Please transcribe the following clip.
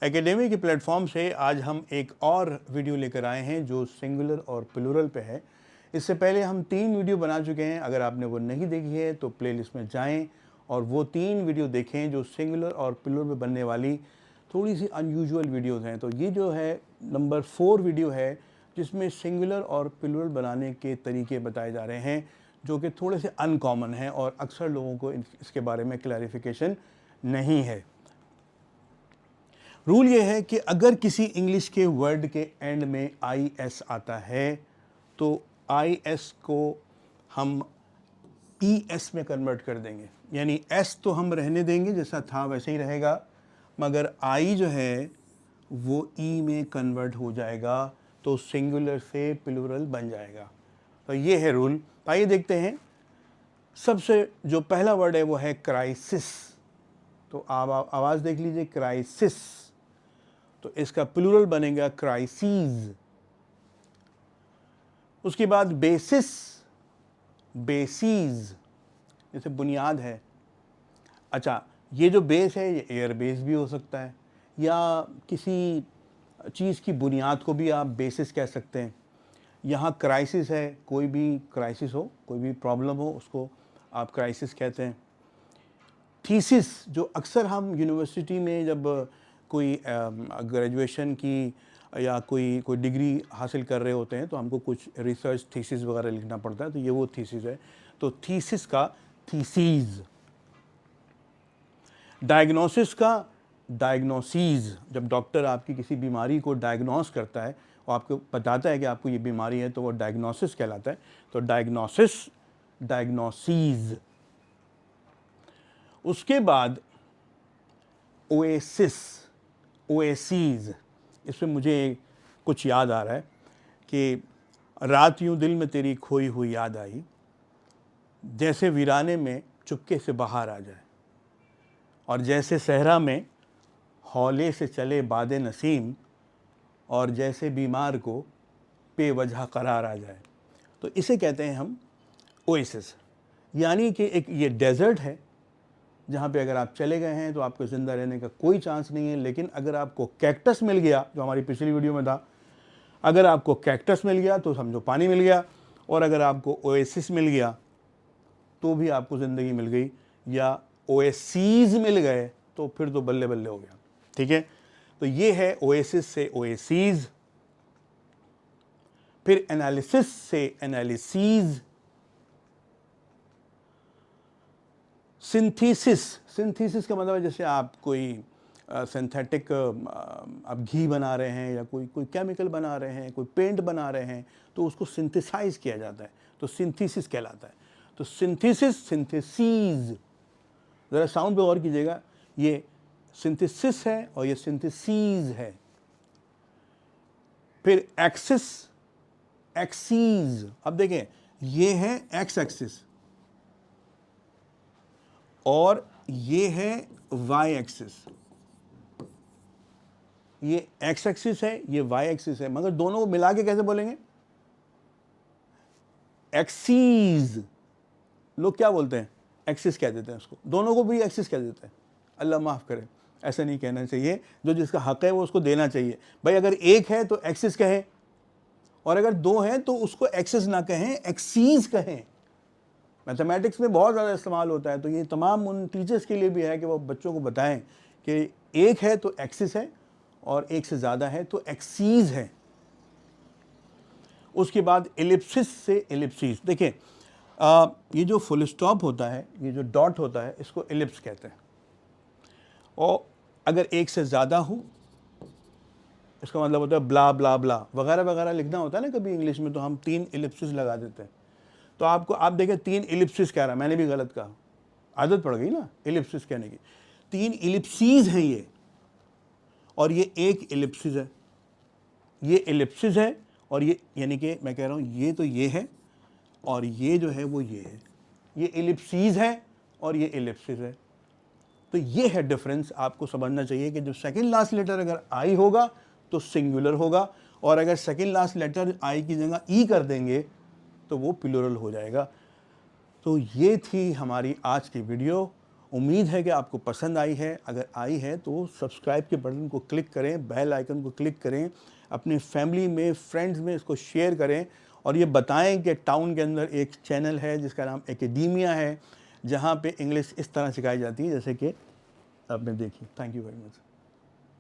Academy के platform से आज हम एक और वीडियो लेकर आए हैं जो सिंगुलर और प्लूरल पे है। इससे पहले हम 3 वीडियो बना चुके हैं। अगर आपने वो नहीं देखी है तो प्लेलिस्ट में जाएं और वो 3 वीडियो देखें जो सिंगुलर और प्लूरल में बनने वाली थोड़ी सी अनयूजुअल वीडियोस हैं। तो ये जो है नंबर 4 वीडियो है जिसमें सिंगुलर और प्लूरल बनाने के तरीके बताए जा रहे हैं जो कि थोड़े से अनकॉमन हैं और अक्सर लोगों को इसके बारे में क्लैरिफिकेशन नहीं है। रूल ये है कि अगर किसी इंग्लिश के वर्ड के एंड में आई एस आता है तो आई एस को हम ई एस में कन्वर्ट कर देंगे, यानी एस तो हम रहने देंगे जैसा था वैसे ही रहेगा, मगर आई जो है वो ई में कन्वर्ट हो जाएगा तो सिंगुलर से प्लूरल बन जाएगा। तो ये है रूल। आइए देखते हैं। सबसे जो पहला वर्ड है वो है क्राइसिस। तो आप आवाज़ देख लीजिए, क्राइसिस। तो इसका प्लूरल बनेगा क्राइसीज। उसके बाद बेसिस, बेसीज, जैसे बुनियाद है। अच्छा, ये जो बेस है ये एयर बेस भी हो सकता है, या किसी चीज़ की बुनियाद को भी आप बेसिस कह सकते हैं। यहाँ क्राइसिस है, कोई भी क्राइसिस हो, कोई भी प्रॉब्लम हो उसको आप क्राइसिस कहते हैं। थीसिस, जो अक्सर हम यूनिवर्सिटी में जब कोई ग्रेजुएशन की या कोई डिग्री हासिल कर रहे होते हैं तो हमको कुछ रिसर्च थीसिस वगैरह लिखना पड़ता है, तो ये वो थीसिस है। तो थीसिस का थीसीज। डायग्नोसिस का डायग्नोसीज। जब डॉक्टर आपकी किसी बीमारी को डायग्नोस करता है और आपको बताता है कि आपको ये बीमारी है तो वो डायग्नोसिस कहलाता है। तो डायग्नोसिस, डायग्नोसीज। उसके बाद ओएसिस, ओएसीज। इसमें मुझे कुछ याद आ रहा है कि रात यूं दिल में तेरी खोई हुई याद आई, जैसे वीराने में चुपके से बाहर आ जाए, और जैसे सहरा में हौले से चले बादे नसीम, और जैसे बीमार को बेवजह करार आ जाए। तो इसे कहते हैं हम ओएसिस। यानी कि एक ये डेजर्ट है जहाँ पे अगर आप चले गए हैं तो आपको ज़िंदा रहने का कोई चांस नहीं है, लेकिन अगर आपको कैक्टस मिल गया, जो हमारी पिछली वीडियो में था, अगर आपको कैक्टस मिल गया तो समझो पानी मिल गया, और अगर आपको ओएसिस मिल गया तो भी आपको ज़िंदगी मिल गई, या ओएसीज मिल गए तो फिर तो बल्ले बल्ले हो गया। ठीक है, तो ये है ओएसिस से ओएसीज। फिर एनालिसिस से एनालिसीज। सिंथेसिस, सिंथेसिस का मतलब है जैसे आप कोई सिंथेटिक आप घी बना रहे हैं या कोई केमिकल बना रहे हैं, कोई पेंट बना रहे हैं, तो उसको सिंथेसाइज किया जाता है, तो सिंथेसिस कहलाता है। तो सिंथेसिस, सिंथेसीज। ज़रा साउंड पे गौर कीजिएगा, ये सिंथेसिस है और ये सिंथेसीज है। फिर एक्सिस, एक्सीज। अब देखें, ये है एक्स एक्सिस और ये है वाई एक्सिस। ये एक्स एक्सिस है, ये वाई एक्सिस है, मगर दोनों को मिला के कैसे बोलेंगे? एक्सीज। लोग क्या बोलते हैं? एक्सिस कह देते हैं उसको, दोनों को भी एक्सिस कह देते हैं। अल्लाह माफ़ करे, ऐसा नहीं कहना चाहिए। जो जिसका हक है वो उसको देना चाहिए। भाई अगर एक है तो एक्सिस कहें, और अगर दो हैं तो उसको एक्सिस ना कहें, एक्सीज कहें। मैथमेटिक्स में बहुत ज़्यादा इस्तेमाल होता है, तो ये तमाम उन टीचर्स के लिए भी है कि वो बच्चों को बताएं कि एक है तो एक्सिस है और एक से ज़्यादा है तो एक्सीज है। उसके बाद एलिप्सिस से एलिप्सीज। देखिए, ये जो फुल स्टॉप होता है, ये जो डॉट होता है, इसको एलिप्स कहते हैं। और अगर एक से ज़्यादा हो, इसका मतलब होता है ब्ला ब्ला ब्ला वगैरह वगैरह लिखना होता है ना कभी इंग्लिश में, तो हम 3 एलिप्सिस लगा देते हैं। तो आपको आप देखें 3 एलिप्सिस कह रहा, मैंने भी गलत कहा, आदत पड़ गई ना एलिप्सिस कहने की। 3 एलिप्सीज हैं ये, और ये एक एलिप्सिस है। ये एलिप्सिस है और ये, यानी कि मैं कह रहा हूँ ये तो ये है और ये जो है वो ये है। ये एलिप्सीज है और ये एलिप्सिस है। तो ये है डिफरेंस। आपको समझना चाहिए कि जो सेकंड लास्ट लेटर अगर आई होगा तो सिंगुलर होगा, और अगर सेकंड लास्ट लेटर आई की जगह ई कर देंगे तो वो प्लूरल हो जाएगा। तो ये थी हमारी आज की वीडियो। उम्मीद है कि आपको पसंद आई है। अगर आई है तो सब्सक्राइब के बटन को क्लिक करें, बेल आइकन को क्लिक करें, अपनी फैमिली में, फ्रेंड्स में इसको शेयर करें और ये बताएं कि टाउन के अंदर एक चैनल है जिसका नाम एकेडेमिया है, जहाँ पे इंग्लिश इस तरह सिखाई जाती है जैसे कि आपने देखी। Thank you very much.